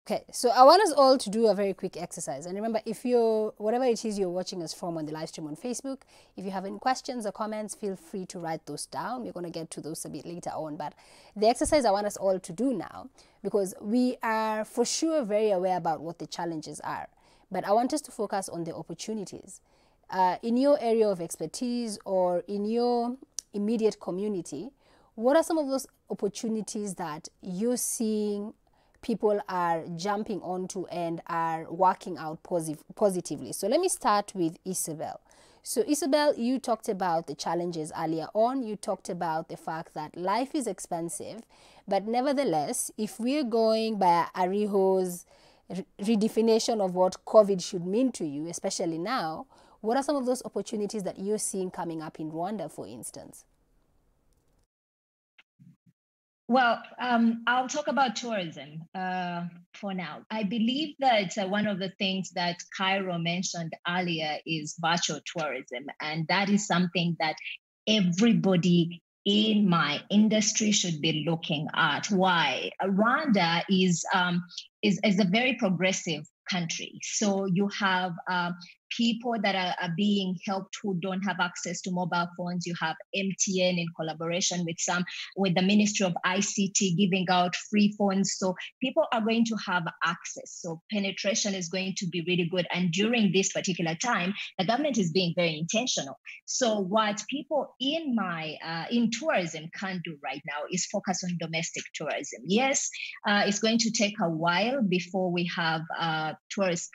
Okay, so I want us all to do a very quick exercise. And remember, if you're, whatever it is you're watching us from on the live stream on Facebook, if you have any questions or comments, feel free to write those down. We're going to get to those a bit later on. But the exercise I want us all to do now, because we are for sure very aware about what the challenges are, but I want us to focus on the opportunities. In your area of expertise or in your immediate community, what are some of those opportunities that you're seeing people are jumping onto and are working out positively? So let me start with Isabel. So Isabel, you talked about the challenges earlier on. You talked about the fact that life is expensive, but nevertheless, if we're going by Ariho's redefinition of what COVID should mean to you, especially now, what are some of those opportunities that you're seeing coming up in Rwanda, for instance? Well, I'll talk about tourism for now. I believe that one of the things that Cairo mentioned earlier is virtual tourism, and that is something that everybody in my industry should be looking at. Why? Rwanda is a very progressive country. So you have people that are being helped who don't have access to mobile phones. You have MTN in collaboration with the Ministry of ICT giving out free phones. So people are going to have access. So penetration is going to be really good. And during this particular time, the government is being very intentional. So what people in tourism can do right now is focus on domestic tourism. Yes, it's going to take a while before we have tourists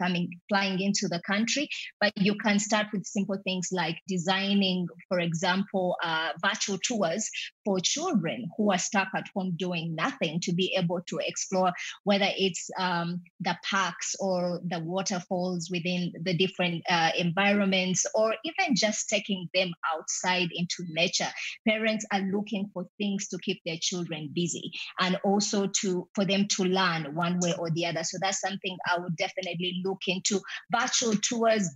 flying into the country, but you can start with simple things like designing, for example, virtual tours for children who are stuck at home doing nothing to be able to explore, whether it's the parks or the waterfalls within the different environments, or even just taking them outside into nature. Parents are looking for things to keep their children busy and also for them to learn one way or the other. So that's something I would definitely look into. Virtual tours.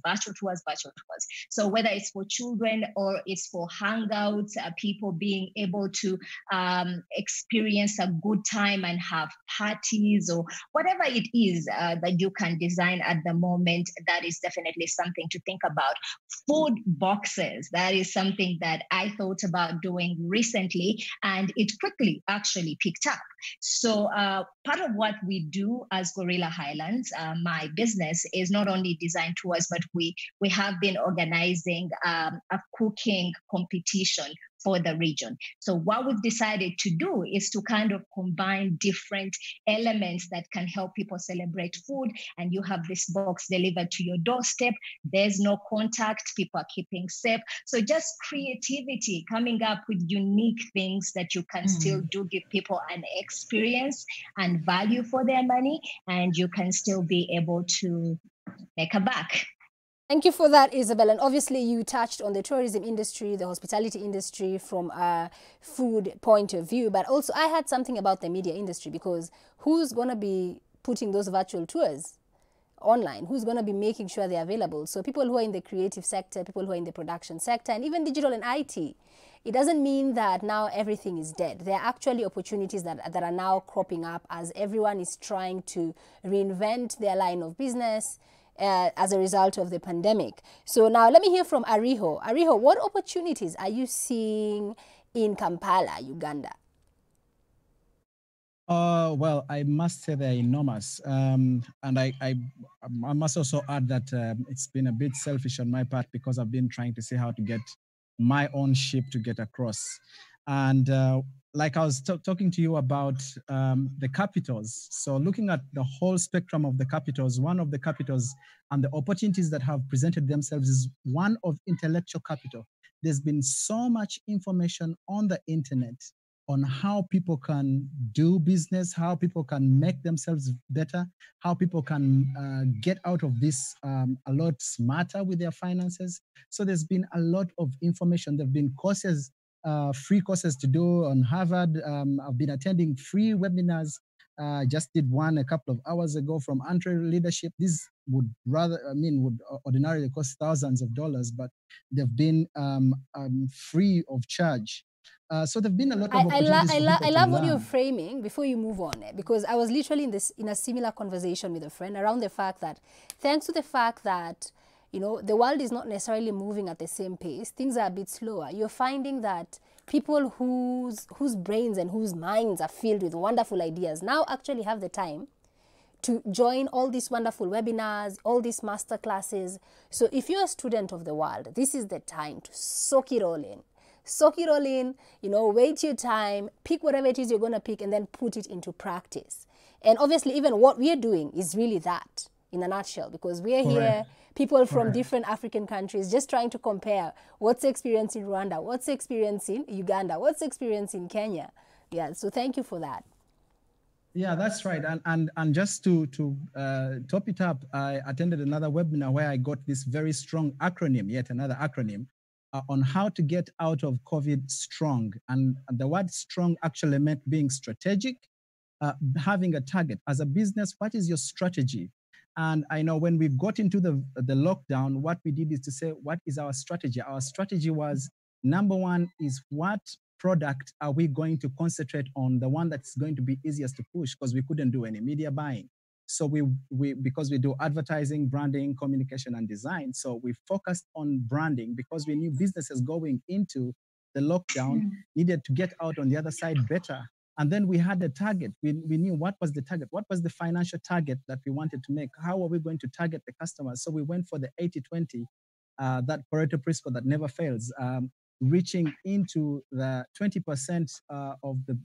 So whether it's for children or it's for hangouts, people being able to experience a good time and have parties or whatever it is that you can design at the moment, that is definitely something to think about. Food boxes, that is something that I thought about doing recently, and it quickly actually picked up. So part of what we do as Gorilla Highlands, my business, is not only design tours, but we have been organizing a cooking competition for the region. So what we've decided to do is to kind of combine different elements that can help people celebrate food, and you have this box delivered to your doorstep. There's no contact, people are keeping safe. So just creativity, coming up with unique things that you can still do, give people an experience and value for their money, and you can still be able to make a buck. Thank you for that, Isabel. And obviously you touched on the tourism industry, the hospitality industry from a food point of view, but also I had something about the media industry, because who's going to be putting those virtual tours online? Who's going to be making sure they're available? So people who are in the creative sector, people who are in the production sector, and even digital and IT. It doesn't mean that now everything is dead. There are actually opportunities that are now cropping up as everyone is trying to reinvent their line of business, as a result of the pandemic. So now let me hear from Ariho. Ariho, what opportunities are you seeing in Kampala, Uganda? Well, I must say they're enormous. And I must also add that it's been a bit selfish on my part, because I've been trying to see how to get my own ship to get across. And like I was talking to you about the capitals. So looking at the whole spectrum of the capitals, one of the capitals and the opportunities that have presented themselves is one of intellectual capital. There's been so much information on the internet on how people can do business, how people can make themselves better, how people can get out of this a lot smarter with their finances. So there's been a lot of information. There have been courses, free courses to do on Harvard. I've been attending free webinars. Just did one a couple of hours ago from Entre Leadership. These would ordinarily cost thousands of dollars, but they've been free of charge. So there've been a lot of opportunities for people I love to what learn. you're framing before you move on, because I was literally in a similar conversation with a friend around the fact that, thanks to the fact that, you know, the world is not necessarily moving at the same pace, things are a bit slower. You're finding that people whose brains and whose minds are filled with wonderful ideas now actually have the time to join all these wonderful webinars, all these master classes. So if you're a student of the world, this is the time to soak it all in. Soak it all in, you know, wait your time, pick whatever it is you're going to pick, and then put it into practice. And obviously, even what we're doing is really that, in a nutshell, because we're here, people from different African countries, just trying to compare what's the experience in Rwanda, what's the experience in Uganda, what's the experience in Kenya. Yeah, so thank you for that. Yeah, that's right. And just to top it up, I attended another webinar where I got this very strong acronym, yet another acronym, on how to get out of COVID strong. And the word strong actually meant being strategic, having a target. As a business, what is your strategy? And I know when we got into the lockdown, what we did is to say, what is our strategy? Our strategy was, number one is, what product are we going to concentrate on, the one that's going to be easiest to push, because we couldn't do any media buying. So because we do advertising, branding, communication, and design. So we focused on branding because we knew businesses going into the lockdown needed to get out on the other side better. And then we had a target. We knew what was the target, what was the financial target that we wanted to make, how are we going to target the customers? So we went for the 80-20, that Pareto principle that never fails, reaching into the 20% of the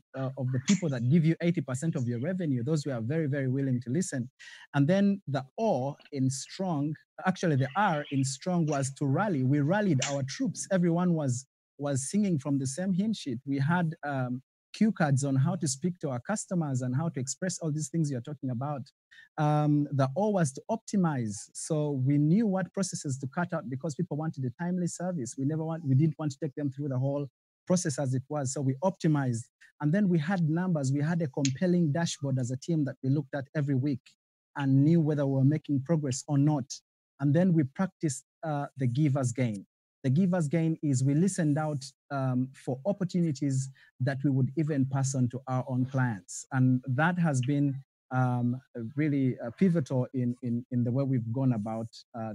people that give you 80% of your revenue. Those who are very, very willing to listen. And then the O in strong, actually the R in strong was to rally. We rallied our troops. Everyone was singing from the same hymn sheet. We had cue cards on how to speak to our customers and how to express all these things you're talking about. The O was to optimize. So we knew what processes to cut out because people wanted a timely service. We didn't want to take them through the whole process as it was. So we optimized. And then we had numbers. We had a compelling dashboard as a team that we looked at every week and knew whether we were making progress or not. And then we practiced the giver's gain. The giver's gain is we listened out for opportunities that we would even pass on to our own clients. And that has been really pivotal in the way we've gone about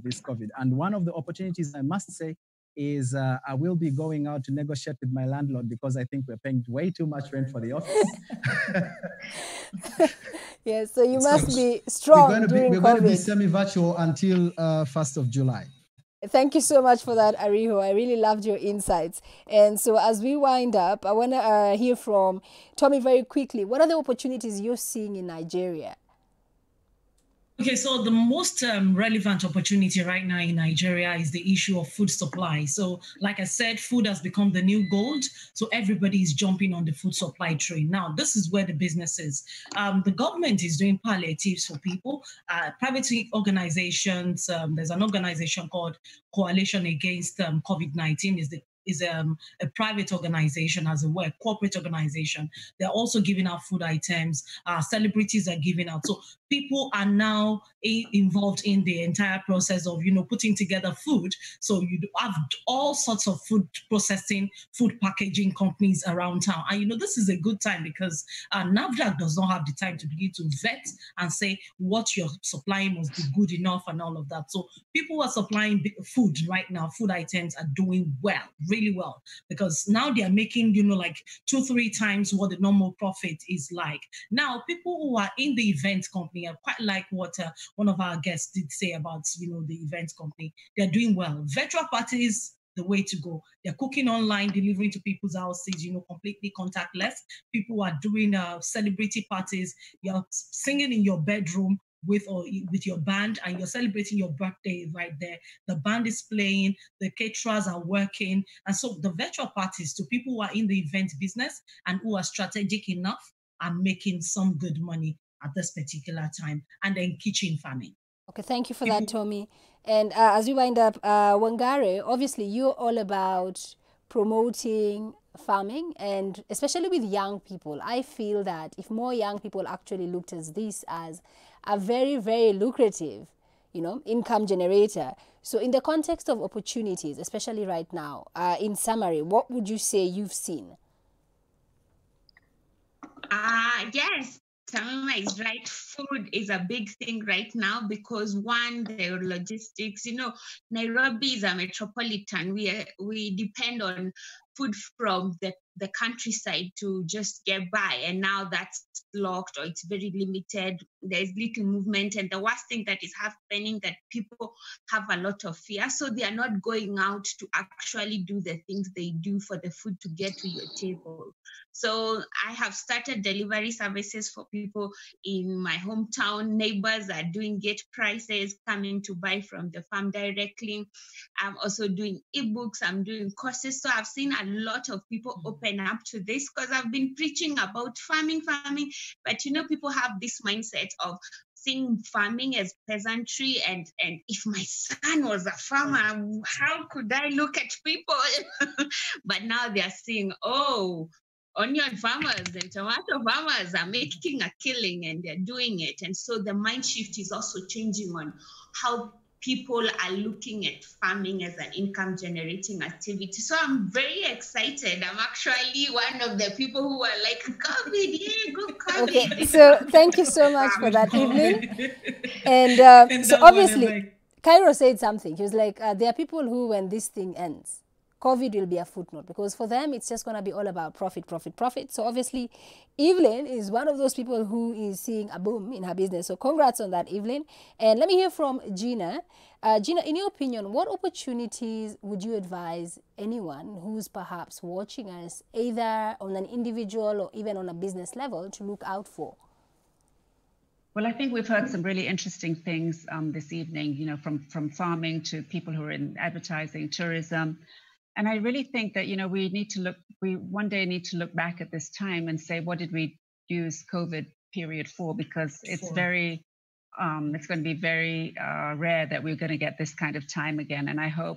this COVID. And one of the opportunities, I must say, is I will be going out to negotiate with my landlord because I think we're paying way too much rent for the office. Yes, so you must be strong during COVID. We're going to be semi-virtual until 1st of July. Thank you so much for that, Ariho. I really loved your insights. And so as we wind up, I want to hear from Tommy very quickly. What are the opportunities you're seeing in Nigeria? Okay, so the most relevant opportunity right now in Nigeria is the issue of food supply. So like I said, food has become the new gold. So everybody is jumping on the food supply train. Now, this is where the business is. The government is doing palliatives for people. Private organizations, there's an organization called Coalition Against COVID-19 is a private organization, as it were, corporate organization. They're also giving out food items. Celebrities are giving out. So people are now involved in the entire process of, putting together food. So you have all sorts of food processing, food packaging companies around town. And, this is a good time because NAFDAC does not have the time to begin to vet and say what you're supplying must be good enough and all of that. So people who are supplying food right now, food items are doing well, really well, because now they are making, like 2-3 times what the normal profit is like. Now, people who are in the event company, I quite like what one of our guests did say about, the event company. They're doing well. Virtual parties the way to go. They're cooking online, delivering to people's houses, completely contactless. People are doing celebrity parties. You're singing in your bedroom with your band, and you're celebrating your birthday right there. The band is playing, the caterers are working. And so the virtual parties, to people who are in the event business and who are strategic enough, are making some good money at this particular time. And then kitchen farming. Okay, thank you for that, Tommy. And as we wind up, Wangare, obviously you're all about promoting farming, and especially with young people. I feel that if more young people actually looked at this as a very, very lucrative, income generator. So in the context of opportunities, especially right now, in summary, what would you say you've seen? Yes, Tamima is right. Food is a big thing right now because one, the logistics. Nairobi is a metropolitan. We depend on food from the countryside to just get by, and now that's locked or it's very limited. There's little movement, and the worst thing that is happening that people have a lot of fear, so they are not going out to actually do the things they do for the food to get to your table. So I have started delivery services for people in my hometown. Neighbors are doing gate prices, coming to buy from the farm directly. I'm also doing ebooks, I'm doing courses. So I've seen a lot of people open up to this because I've been preaching about farming. But people have this mindset of seeing farming as peasantry, and if my son was a farmer, how could I look at people? But now they're seeing, onion farmers and tomato farmers are making a killing and they're doing it. And so the mind shift is also changing on how people are looking at farming as an income generating activity. So I'm very excited. I'm actually one of the people who are like, COVID, yeah, go COVID. Okay, so thank you so much for that, Evelyn. And so obviously, Cairo said something. He was like, there are people who, when this thing ends, COVID will be a footnote, because for them, it's just going to be all about profit, profit, profit. So obviously, Evelyn is one of those people who is seeing a boom in her business. So congrats on that, Evelyn. And let me hear from Gina. Gina, in your opinion, what opportunities would you advise anyone who's perhaps watching us, either on an individual or even on a business level, to look out for? Well, I think we've heard some really interesting things this evening, from farming to people who are in advertising, tourism. And I really think that, we one day need to look back at this time and say, what did we use COVID period for? Because it's going to be very rare that we're going to get this kind of time again. And I hope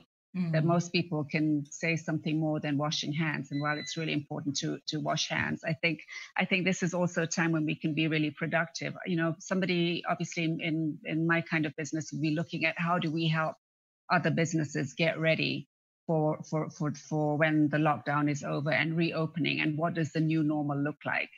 that most people can say something more than washing hands. And while it's really important to wash hands, I think this is also a time when we can be really productive. Somebody obviously in my kind of business would be looking at how do we help other businesses get ready for when the lockdown is over and reopening, and what does the new normal look like?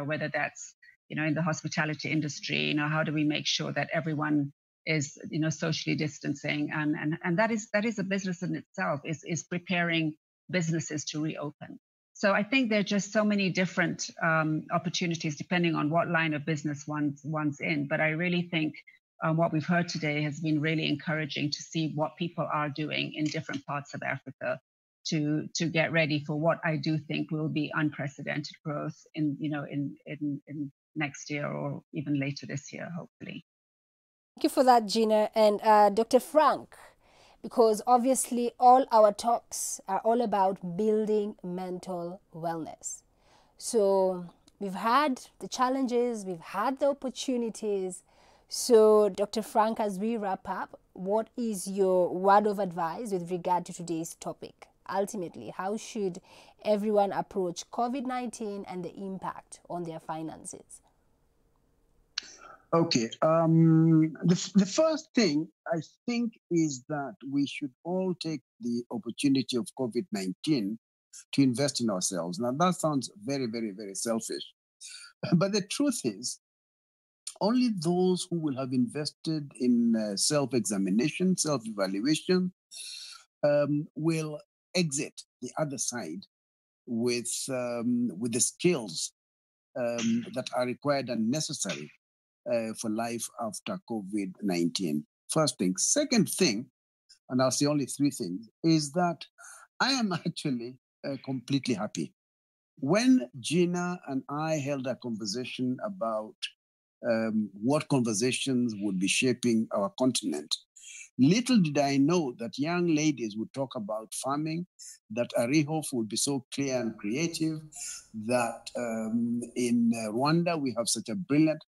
Whether that's in the hospitality industry, how do we make sure that everyone is socially distancing, and that is a business in itself, is preparing businesses to reopen. So I think there are just so many different opportunities depending on what line of business one's in. But I really think what we've heard today has been really encouraging to see what people are doing in different parts of Africa to get ready for what I do think will be unprecedented growth in next year or even later this year, hopefully. Thank you for that, Gina. And Dr. Frank, because obviously all our talks are all about building mental wellness. So we've had the challenges, we've had the opportunities. So Dr. Frank, as we wrap up, what is your word of advice with regard to today's topic? Ultimately, how should everyone approach COVID-19 and the impact on their finances? Okay. The first thing I think is that we should all take the opportunity of COVID-19 to invest in ourselves. Now, that sounds very, very, very selfish. But the truth is, only those who will have invested in self-examination, self-evaluation, will exit the other side with the skills that are required and necessary for life after COVID-19. First thing. Second thing, and I'll say only three things, is that I am actually completely happy. When Gina and I held a conversation about what conversations would be shaping our continent, little did I know that young ladies would talk about farming, that Arihof would be so clear and creative, that in Rwanda we have such a brilliant,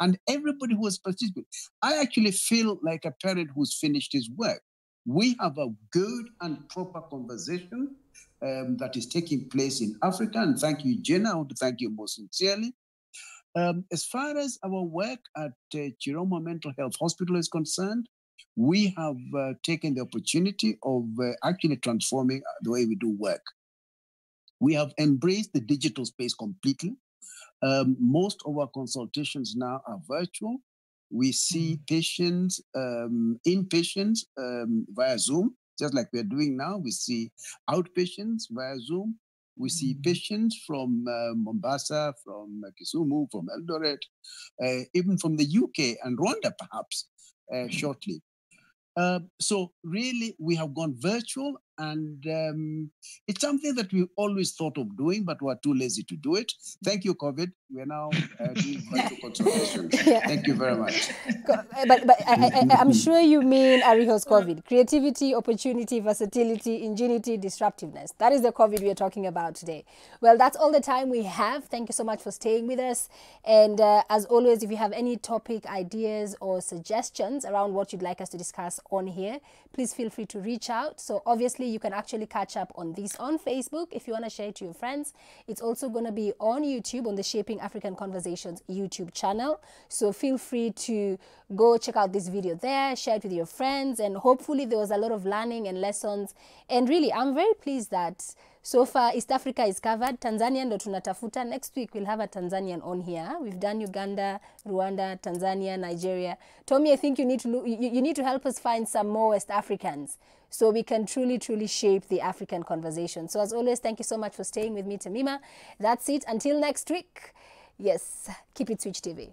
and everybody who was participating. I actually feel like a parent who's finished his work. We have a good and proper conversation that is taking place in Africa, and thank you, Jenna. I want to thank you most sincerely. As far as our work at Chiroma Mental Health Hospital is concerned, we have taken the opportunity of actually transforming the way we do work. We have embraced the digital space completely. Most of our consultations now are virtual. We see patients, inpatients via Zoom, just like we're doing now. We see outpatients via Zoom. We see patients from Mombasa, from Kisumu, from Eldoret, even from the UK and Rwanda, perhaps, shortly. So really, we have gone virtual, and it's something that we always thought of doing, but we're too lazy to do it. Thank you, COVID. We're now doing virtual consultations. Yeah. Thank you very much. But I'm sure you mean Ariho's COVID. Creativity, opportunity, versatility, ingenuity, disruptiveness. That is the COVID we are talking about today. Well, that's all the time we have. Thank you so much for staying with us. And as always, if you have any topic ideas or suggestions around what you'd like us to discuss on here, please feel free to reach out. So obviously you can actually catch up on this on Facebook if you want to share it to your friends. It's also going to be on YouTube, on the Shaping African Conversations YouTube channel. So feel free to go check out this video there, share it with your friends, and hopefully there was a lot of learning and lessons. And really, I'm very pleased that so far East Africa is covered. Tanzania ndo tunatafuta. Next week we'll have a Tanzanian on here. We've done Uganda, Rwanda, Tanzania, Nigeria. Tommy, I think you need to help us find some more West Africans so we can truly shape the African conversation. So as always, thank you so much for staying with me, Tamima. That's it. Until next week. Yes, keep it Switch TV.